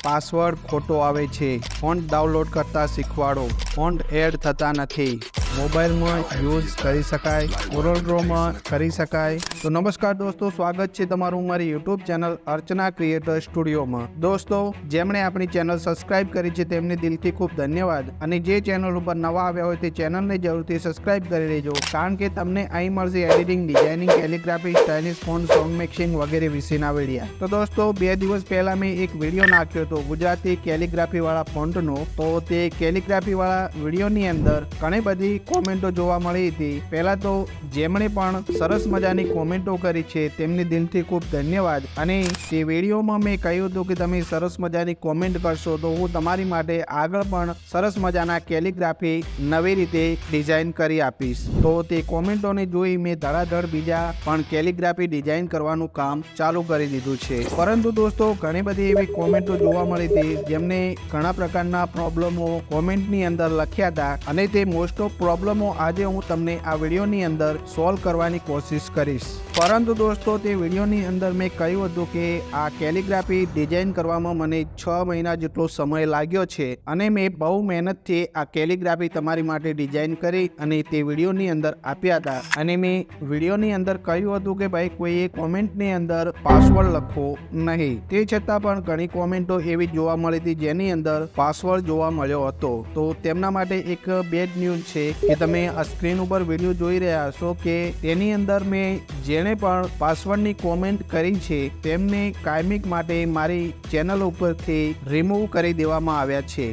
Password ખોટો આવે છે, ફોન્ટ ડાઉનલોડ કરતા શીખવાડો, ફોન્ટ એડ થતા નથી, મોબાઈલમાં યુઝ કરી શકાય, કોરોડ્રોમાં કરી શકાય. તો નમસ્કાર દોસ્તો, સ્વાગત છે તમારું મારી યુટ્યુબ ચેનલ અર્ચના ક્રિએટર સ્ટુડિયોમાં. દોસ્તો, જેમણે આપણી ચેનલ સબસ્ક્રાઇબ કરી છે તેમને દિલથી ખૂબ ધન્યવાદ, અને જે ચેનલ ઉપર નવા આવ્યા હોય તે ચેનલને જરૂરથી સબસ્ક્રાઇબ કરી લેજો, કારણ કે તમને અહીં મળશે editing, designing, calligraphy, stylish font, song mixing વગેરે વિશેના વિડીયા. તો દોસ્તો, 2 દિવસ પહેલા મેં એક વિડીયો નાખ્યો હતો ગુજરાતી કેલિગ્રાફી વાળા ફોન્ટનો. તો તે કેલિગ્રાફી વાળા વિડીયોની અંદર ઘણી બધી કોમેન્ટો જોવા મળી હતી. પહેલા તો જેમણે પણ સરસ મજાની કોમેન્ટો કરી છે તેમને દિલથી ખૂબ ધન્યવાદ. અને તે વિડીયોમાં મેં કહ્યું હતું કે તમે સરસ મજાની કોમેન્ટ કરશો તો હું તમારી માટે આગળ પણ સરસ મજાના કેલિગ્રાફી નવી રીતે ડિઝાઇન કરી આપીશ. તો તે કોમેન્ટોને જોઈ મેં ધડાધડ બીજા પણ કેલિગ્રાફી ડિઝાઇન કરવાનું કામ ચાલુ કરી દીધું છે. પરંતુ દોસ્તો, ઘણી બધી એવી કોમેન્ટો જોવા મળી હતી જેમને ઘણા પ્રકારના પ્રોબ્લેમો કોમેન્ટની અંદર લખ્યા હતા, અને તે મોસ્ટ ઓફ પ્રોબ્લેમો આજે હું તમને આ વિડીયોની અંદર સોલ્વ કરવાની કોશિશ કરીશ. પરંતુ દોસ્તો, તે વિડીયોની અંદર મેં કહ્યું હતું કે આ કેલિગ્રાફી ડિઝાઇન કરવામાં મને 6 મહિના જેટલો સમય લાગ્યો છે, અને મેં બહુ મહેનતથી આ કેલિગ્રાફી તમારી માટે ડિઝાઇન કરી અને તે વિડીયોની અંદર આપ્યા હતા. અને મેં વિડીયોની અંદર કહ્યું હતું કે ભાઈ કોઈએ કોમેન્ટની અંદર પાસવર્ડ લખવો નહીં. તે છતાં પણ ઘણી કોમેન્ટો એવી જોવા મળી હતી જેની અંદર પાસવર્ડ જોવા મળ્યો હતો. તો તેમના માટે એક બેડ ન્યૂઝ છે કે તમે આ સ્ક્રીન ઉપર વિડીયો જોઈ રહ્યા છો કે તેની અંદર મેં જેણે પણ પાસવર્ડની કોમેન્ટ કરી છે તેમને કાયમિક માટે મારી ચેનલ ઉપરથી રિમૂવ કરી દેવામાં આવ્યા છે.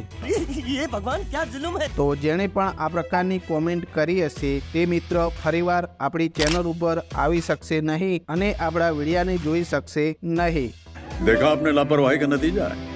ये भगवान क्या जुल्म है. તો જેણે પણ આ પ્રકારની કોમેન્ટ કરી હશે તે મિત્ર ફરીવાર આપણી ચેનલ ઉપર આવી શકશે નહીં અને આપણા વિડીયાને જોઈ શકશે નહીં. देखा आपने लापरवाही का नतीजा है.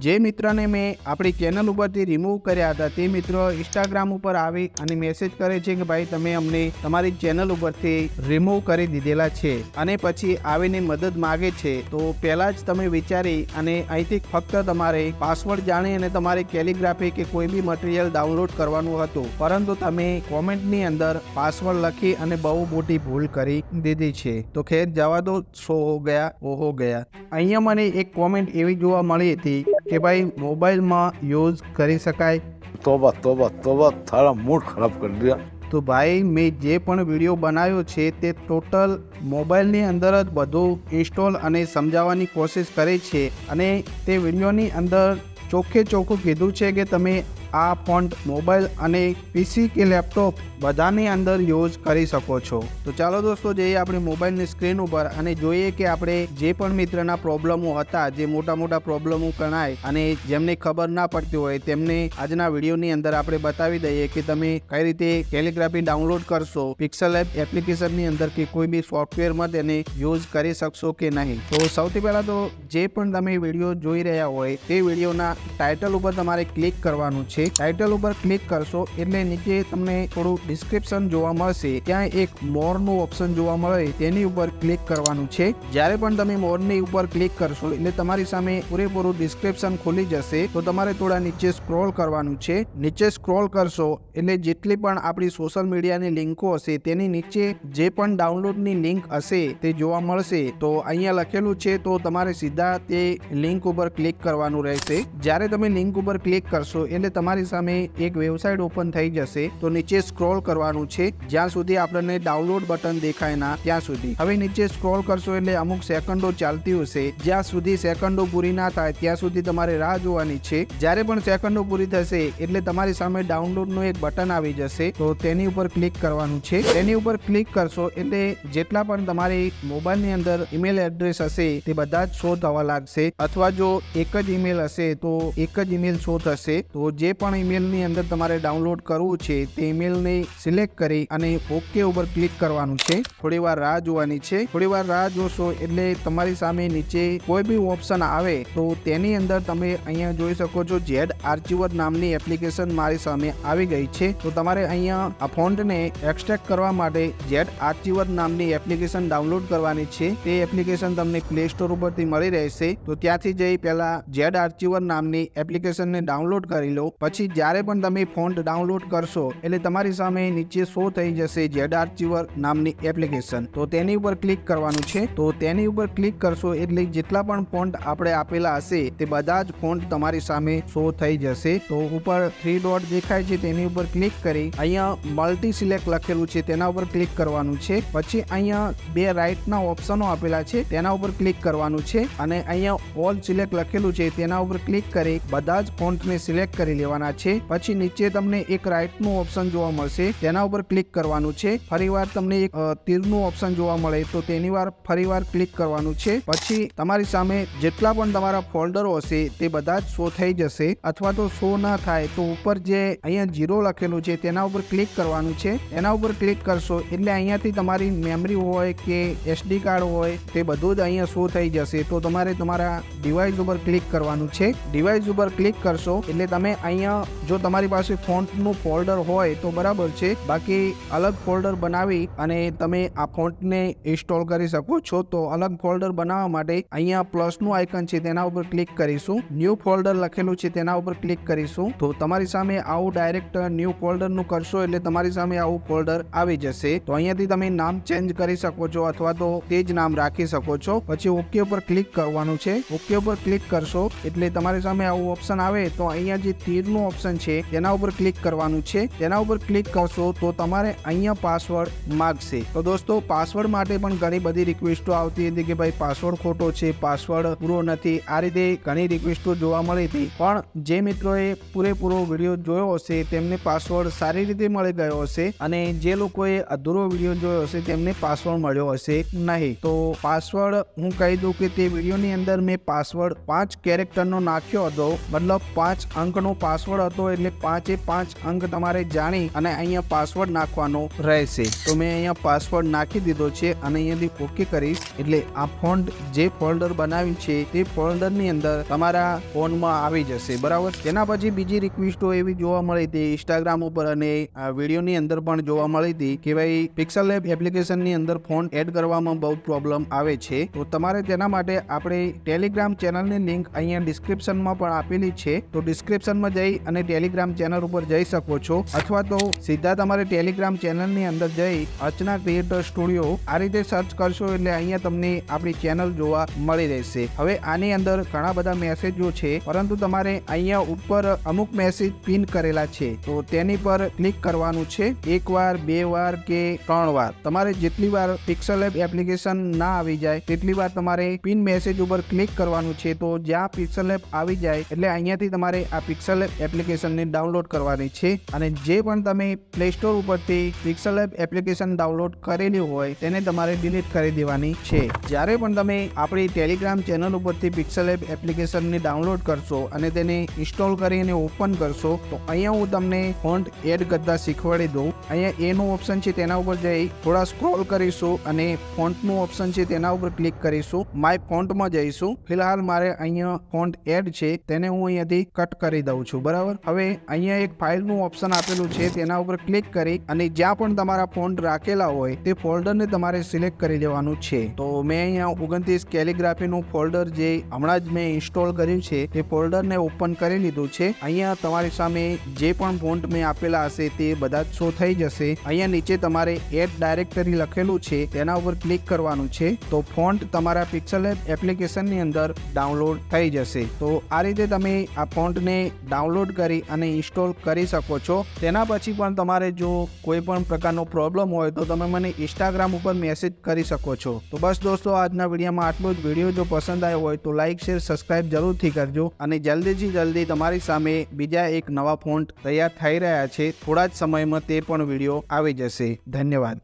જે મિત્રને મેં આપણી ચેનલ ઉપરથી રિમૂવ કર્યા હતા તે મિત્રો ઇન્સ્ટાગ્રામ ઉપર આવી અને મેસેજ કરે છે કે ભાઈ તમે અમને તમારી ચેનલ ઉપરથી રિમૂવ કરી દીધેલા છે, અને પછી આવીને મદદ માગે છે. તો પહેલા જ તમે વિચારી અને અહીંથી ફક્ત તમારે પાસવર્ડ જાણી અને તમારે કેલિગ્રાફી કે કોઈ બી મટીરિયલ ડાઉનલોડ કરવાનું હતું, પરંતુ તમે કોમેન્ટની અંદર પાસવર્ડ લખી અને બહુ મોટી ભૂલ કરી દીધી છે. તો ખેર જવા દો, સો હો ગયા ઓ હો ગયા. અહીંયા મને એક કોમેન્ટ એવી જોવા મળી હતી કે ભાઈ મોબાઈલમાં યુઝ કરી શકાય. तौबा तौबा तौबा, थारा मूड खराब कर दिया. તો ભાઈ, મેં જે પણ વિડીયો બનાવ્યો છે તે ટોટલ મોબાઈલની અંદર જ બધું ઇન્સ્ટોલ અને સમજાવવાની કોશિશ કરી છે, અને તે વિડીયોની અંદર ચોખ્ખે ચોખ્ખું કીધું છે કે તમે આ ફોન્ટ મોબાઈલ અને પીસી કે લેપટોપ બધાની અંદર યુઝ કરી શકો છો. તો ચાલો દોસ્તો, જઈએ આપણે મોબાઈલની સ્ક્રીન ઉપર અને જોઈએ કે આપણે જે પણ મિત્રના પ્રોબ્લેમો હતા, જે મોટા મોટા પ્રોબ્લેમો ગણાય અને જેમને ખબર ના પડતી હોય તેમને આજના વિડીયોની અંદર આપણે બતાવી દઈએ કે તમે કઈ રીતે કેલિગ્રાફી ડાઉનલોડ કરશો, પિક્સલ એપ એપ્લિકેશનની અંદર કે કોઈ બી સોફ્ટવેરમાં તેને યુઝ કરી શકશો કે નહીં. તો સૌથી પહેલાં તો જે પણ તમે વિડીયો જોઈ રહ્યા હોય તે વિડીયોના ટાઇટલ ઉપર તમારે ક્લિક કરવાનું છે. ટાઇટલ ઉપર ક્લિક કરશો એટલે નીચે તમને થોડું ડિસ્ક્રિપ્શન જોવા મળશે, ત્યાં એક મોરનું ઓપ્શન જોવા મળે તેની ઉપર ક્લિક કરવાનું છે. જ્યારે પણ તમે મોરની ઉપર ક્લિક કરશો એટલે તમારી સામે પૂરેપૂરું ડિસ્ક્રિપ્શન ખુલી જશે. તો તમારે થોડા નીચે સ્ક્રોલ કરવાનું છે. નીચે સ્ક્રોલ કરશો એટલે જેટલી પણ આપણી સોશિયલ મીડિયાની લિંકો હશે તેની નીચે જે પણ ડાઉનલોડની લિંક હશે તે જોવા મળશે. તો અહીંયા લખેલું છે, તો તમારે સીધા તે લિંક ઉપર ક્લિક કરવાનું રહેશે. જ્યારે તમે લિંક ઉપર ક્લિક કરશો એટલે તમારી સામે એક વેબસાઇટ ઓપન થઈ જશે. તો નીચે સ્ક્રોલ કરવાનું છે જ્યાં સુધી આપણને ડાઉનલોડ બટન દેખાય ના ત્યાં સુધી. હવે નીચે સ્ક્રોલ કરશો એટલે અમુક સેકન્ડો ચાલતી હશે. જ્યાં સુધી સેકન્ડો પૂરી ના થાય ત્યાં સુધી તમારે રાહ જોવાની છે. જ્યારે પણ સેકન્ડો પૂરી થશે એટલે તમારી સામે ડાઉનલોડનું એક બટન આવી જશે. તો તેની ઉપર ક્લિક કરવાનું છે. તેની ઉપર ક્લિક કરશો એટલે જેટલા પણ તમારી મોબાઈલની અંદર ઈમેલ એડ્રેસ હશે તે બધા જ શો થવા લાગશે, અથવા જો એક જ ઈમેલ હશે તો એક જ ઈમેલ શો થશે. તો જે પણ ઈમેલની અંદર તમારે ડાઉનલોડ કરવું છે તે ઈમેલને સિલેક્ટ કરી અને ઓકે ઉપર ક્લિક કરવાનું છે. થોડી વાર રાહ જોવાની છે. થોડી વાર રાહ જોશો એટલે તમારી સામે નીચે કોઈ બી ઓપ્શન આવે તો તેની અંદર તમે અહીંયા જોઈ શકો છો જેડ આર્ચીવર નામની એપ્લિકેશન મારી સામે આવી ગઈ છે. તો તમારે અહીંયા આ ફોન્ટને એક્સટ્રેક્ટ કરવા માટે જેડ આર્ચીવર નામની એપ્લિકેશન ડાઉનલોડ કરવાની છે. તે એપ્લિકેશન તમને પ્લે સ્ટોર ઉપરથી મળી રહેશે. તો ત્યાંથી જઈ પહેલા જેડ આર્ચીવર નામની એપ્લિકેશનને ડાઉનલોડ કરી લો. પછી જ્યારે પણ તમે ફોન્ટ ડાઉનલોડ કરશો એટલે તમારી સામે નીચે શો થઈ જશે ZArchiver નામની એપ્લિકેશન. તો તેની ઉપર ક્લિક કરવાનું છે. તો તેની ઉપર ક્લિક કરશો એટલે જેટલા પણ ફોન્ટ આપણે આપેલા હશે તે બધા જ ફોન્ટ તમારી સામે શો થઈ જશે. તો ઉપર 3 ડોટ દેખાય છે તેની ઉપર ક્લિક કરી અહીંયા મલ્ટી સિલેક્ટ લખેલું છે તેના ઉપર ક્લિક કરવાનું છે. પછી અહીંયા 2 રાઇટના ઓપ્શનો આપેલા છે તેના ઉપર ક્લિક કરવાનું છે અને અહીંયા ઓલ સિલેક્ટ લખેલું છે તેના ઉપર ક્લિક કરી બધા જ ફોન્ટને સિલેક્ટ કરી લેવાના છે. પછી નીચે તમને એક રાઇટનું ઓપ્શન જોવા મળશે તેના ઉપર ક્લિક કરવાનું છે. ફરીવાર તમને એક તીરનું ઓપ્શન જોવા મળે તો તેની વાર ફરીવાર ક્લિક કરવાનું છે. પછી તમારી સામે જેટલા પણ તમારા ફોલ્ડરો હશે તે બધા જ શો થઈ જશે. અથવા તો શો ના થાય તો ઉપર જે અહીંયા 0 લખેલું છે તેના ઉપર ક્લિક કરવાનું છે. એના ઉપર ક્લિક કરશો એટલે અહીંયાથી તમારી મેમરી હોય કે SD કાર્ડ હોય તે બધું જ અહીંયા શો થઈ જશે. તો તમારે તમારા ડિવાઇસ ઉપર ક્લિક કરવાનું છે. ડિવાઇસ ઉપર ક્લિક કરશો એટલે તમે અહીંયા જો તમારી પાસે ફોન્ટનું ફોલ્ડર હોય તો બરાબર છે, બાકી અલગ ફોલ્ડર બનાવી અને તમે આ ફોન્ટને ઇન્સ્ટોલ કરી શકો છો. તો અલગ ફોલ્ડર બનાવવા માટે અહીંયા પ્લસનું આઇકન છે તેના ઉપર ક્લિક કરીશું. ન્યૂ ફોલ્ડર લખેલું છે તેના ઉપર ક્લિક કરીશું. તો તમારી સામે આવું ડાયરેક્ટ ન્યૂ ફોલ્ડરનું કરશો એટલે તમારી સામે આવું ફોલ્ડર આવી જશે. તો અહીંયાથી તમે નામ ચેન્જ કરી શકો છો અથવા તો તે જ નામ રાખી શકો છો. પછી ઓકે ઉપર ક્લિક કરવાનું છે. ઓકે ઉપર ક્લિક કરશો એટલે તમારી સામે આવું ઓપ્શન આવે તો અહીંયા જે તીરનું ઓપ્શન છે તેના ઉપર ક્લિક કરવાનું છે. તેના ઉપર ક્લિક કરશો તો તમારે અહીંયા પાસવર્ડ માંગશે. તો દોસ્તો પાસવર્ડ માટે પણ ઘણી બધી રિક્વેસ્ટો આવતી હતી કે ભાઈ પાસવર્ડ ખોટો છે, પાસવર્ડ પૂરો નથી, આ રીતે ઘણી રિક્વેસ્ટો જોવા મળી હતી. પણ જે મિત્રોએ પૂરેપૂરો વિડીયો જોયો હશે તેમને પાસવર્ડ સારી રીતે મળી ગયો હશે અને જે લોકોએ અધૂરો વિડીયો જોયો હશે તેમને પાસવર્ડ મળ્યો હશે નહીં. તો પાસવર્ડ હું કહી દઉં કે તે વિડીયોની અંદર મેં પાસવર્ડ 5 કેરેક્ટરનો નાખ્યો હતો, મતલબ 5 અંકનો પાસવર્ડ હતો. એટલે 5 અંક તમારે જાણી અને અહીંયા પાસવર્ડ નાખવાનો રહેશે. તો મેં અહીંયા પાસવર્ડ નાખી દીધો છે અને અહીંયાથી ઓકે કરીશ એટલે આ ફોન્ટ જે ફોલ્ડર બનાવ્યું છે તે ફોલ્ડરની અંદર તમારા ફોનમાં આવી જશે. બરાબર. તેના પછી બીજી રિક્વેસ્ટો એવી જોવા મળી હતી ઇન્સ્ટાગ્રામ ઉપર અને આ વિડીયોની અંદર પણ જોવા મળી હતી કે ભાઈ પિક્સલ લેબ એપ્લિકેશનની અંદર ફોન્ટ એડ કરવામાં બહુ પ્રોબ્લેમ આવે છે. તો તમારે તેના માટે આપણે ટેલિગ્રામ ચેનલની લિંક અહીંયા ડિસ્ક્રિપ્શનમાં પણ આપેલી છે. તો ડિસ્ક્રિપ્શનમાં જઈ અને ટેલિગ્રામ ચેનલ ઉપર જઈ શકો છો અથવા તો સીધા તમારે ટેલિગ્રામ ચેનલની અંદર જઈ અર્ચના ક્રિએટર સ્ટુડિયો આ રીતે સર્ચ કરશો એટલે અહીંયા તમને આપણી ચેનલ જોવા મળી રહેશે. હવે આની અંદર ઘણા બધા મેસેજો છે પરંતુ તમારે અહીંયા ઉપર અમુક મેસેજ પિન કરેલા છે તો તેની પર ક્લિક કરવાનું છે. 1 વાર 2 વાર કે 3 વાર તમારે જેટલી વાર પિક્સલ લેબ એપ્લિકેશન ના આવી જાય તેટલી વાર તમારે પિન મેસેજ ઉપર ક્લિક કરવાનું છે. તો જ્યાં પિક્સલ લેબ આવી જાય એટલે અહીંયાથી તમારે આ પિક્સલ લેબ એપ્લિકેશનને ડાઉનલોડ કરવાની છે અને જે પણ તમે પ્લે સ્ટોર ઉપરથી પિક્સલ લેબ એપ્લિકેશન ડાઉનલોડ કરેલી હોય તેને તમારે ડિલીટ કરી દેવાની છે. જ્યારે પણ તમે આપણી ટેલિગ્રામ ચેનલ ઉપરથી પિક્સલ લેબ એપ્લિકેશનને ડાઉનલોડ કરશો અને તેને ઇન્સ્ટોલ કરીને ઓપન કરશો તો અહીંયા હું તમને ફોન્ટ એડ કરતા શીખવાડી દઉં. અહીંયા એનું ઓપ્શન છે તેના ઉપર જઈ થોડા સ્ક્રોલ કરીશું અને ફોન્ટનું ઓપ્શન છે તેના ઉપર ક્લિક કરીશું. માય ફોન્ટમાં જઈશું. ફિલહાલ મારે અહીંયા ફોન્ટ એડ છે તેને હું અહીંયાથી કટ કરી દઉં છું. બરાબર. હવે અહીંયા એક ફાઇલનું ઓપ્શન આપેલું છે તેના ઉપર ક્લિક કરી અને જ્યાં પણ તમારા ફોન્ટ રાખેલા હોય તે ફોલ્ડરને તમારે સિલેક્ટ કરી લેવાનું છે. તો મેં અહીંયા 29 કેલિગ્રાફીનું ફોલ્ડર જે હમણાં જ મેં ઇન્સ્ટોલ કર્યું છે તે ફોલ્ડરને ઓપન કરી લીધું છે. અહીંયા તમારી સામે જે પણ ફોન્ટ મેં આપેલા હશે તે બધા જ શો થઈ જશે. અહીંયા નીચે તમારે એડ ડાયરેક્ટરી લખેલું છે તેના ઉપર ક્લિક કરવાનું છે. તો ફોન્ટ તમારા પિક્સલ લેબ એપ્લિકેશનની અંદર ડાઉનલોડ થઈ જશે. તો આ રીતે તમે આ ફોન્ટને ડાઉનલોડ કરી અને ઇન્સ્ટોલ કરી શકો છો. તેના પછી પણ તમારે જો કોઈ પણ પ્રકારનો પ્રોબ્લેમ હોય તો તમે મને ઇન્સ્ટાગ્રામ ઉપર મેસેજ કરી શકો છો. તો બસ દોસ્તો આજના વિડીયોમાં આટલું જ. વિડીયો જો પસંદ આવ્યો હોય તો લાઇક શેર સબસ્ક્રાઇબ જરૂરથી કરજો અને જલ્દીથી જલ્દી તમારી સામે બીજા એક નવા ફોન્ટ તૈયાર થઈ રહ્યા છે. થોડા જ સમયમાં તે પણ વિડીયો આવી જશે. ધન્યવાદ.